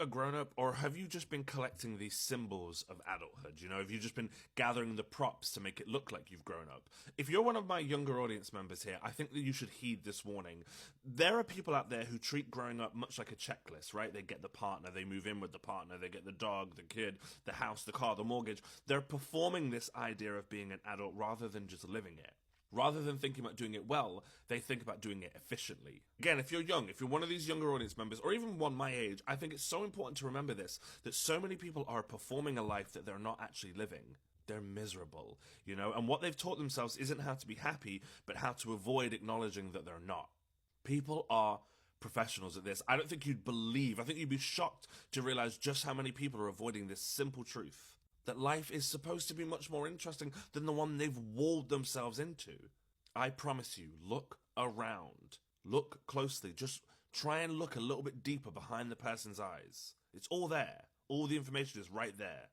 a grown-up, or have you just been collecting these symbols of adulthood? You know, have you just been gathering the props to make it look like you've grown up? If you're one of my younger audience members here, I think that you should heed this warning. There are people out there who treat growing up much like a checklist, right? They get the partner, they move in with the partner, they get the dog, the kid, the house, the car, the mortgage. They're performing this idea of being an adult rather than just living it. Rather than thinking about doing it well, they think about doing it efficiently. Again, if you're young, if you're one of these younger audience members, or even one my age, I think it's so important to remember this, that so many people are performing a life that they're not actually living. They're miserable, you know, and what they've taught themselves isn't how to be happy, but how to avoid acknowledging that they're not. People are professionals at this. I don't think you'd believe, I think you'd be shocked to realize just how many people are avoiding this simple truth. That life is supposed to be much more interesting than the one they've walled themselves into. I promise you, look around. Look closely. Just try and look a little bit deeper behind the person's eyes. It's all there. All the information is right there.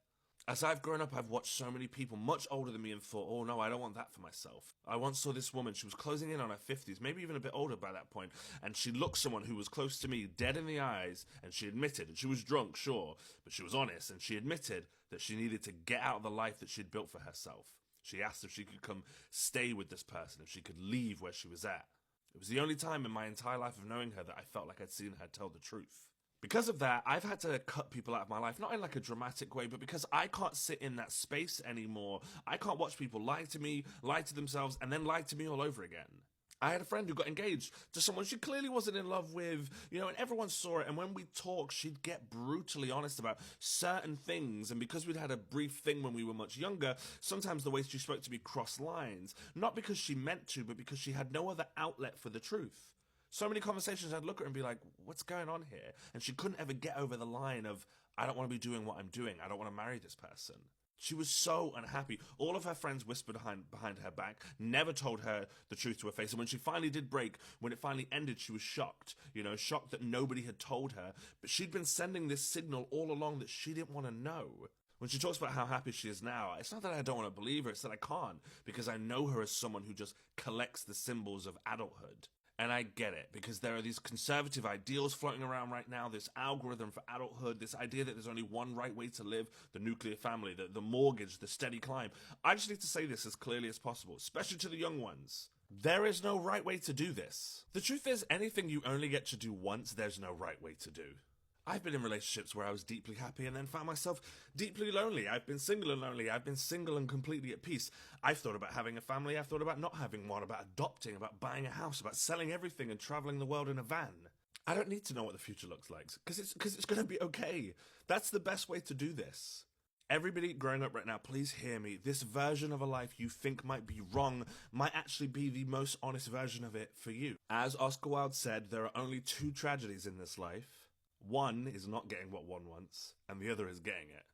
As I've grown up, I've watched so many people much older than me and thought, oh no, I don't want that for myself. I once saw this woman, she was closing in on her 50s, maybe even a bit older by that point, and she looked someone who was close to me dead in the eyes, and she admitted, and she was drunk, sure, but she was honest, and she admitted that she needed to get out of the life that she'd built for herself. She asked if she could come stay with this person, if she could leave where she was at. It was the only time in my entire life of knowing her that I felt like I'd seen her tell the truth. Because of that, I've had to cut people out of my life, not in like a dramatic way, but because I can't sit in that space anymore. I can't watch people lie to me, lie to themselves, and then lie to me all over again. I had a friend who got engaged to someone she clearly wasn't in love with, you know, and everyone saw it, and when we talked, she'd get brutally honest about certain things, and because we'd had a brief thing when we were much younger, sometimes the way she spoke to me crossed lines, not because she meant to, but because she had no other outlet for the truth. So many conversations I'd look at her and be like, what's going on here? And she couldn't ever get over the line of, I don't want to be doing what I'm doing. I don't want to marry this person. She was so unhappy. All of her friends whispered behind her back, never told her the truth to her face. And when she finally did break, when it finally ended, she was shocked. You know, shocked that nobody had told her. But she'd been sending this signal all along that she didn't want to know. When she talks about how happy she is now, it's not that I don't want to believe her, it's that I can't. Because I know her as someone who just collects the symbols of adulthood. And I get it, because there are these conservative ideals floating around right now, this algorithm for adulthood, this idea that there's only one right way to live, the nuclear family, the mortgage, the steady climb. I just need to say this as clearly as possible, especially to the young ones. There is no right way to do this. The truth is, anything you only get to do once, there's no right way to do. I've been in relationships where I was deeply happy and then found myself deeply lonely. I've been single and lonely. I've been single and completely at peace. I've thought about having a family. I've thought about not having one, about adopting, about buying a house, about selling everything and traveling the world in a van. I don't need to know what the future looks like because it's going to be okay. That's the best way to do this. Everybody growing up right now, please hear me. This version of a life you think might be wrong might actually be the most honest version of it for you. As Oscar Wilde said, there are only two tragedies in this life. One is not getting what one wants, and the other is getting it.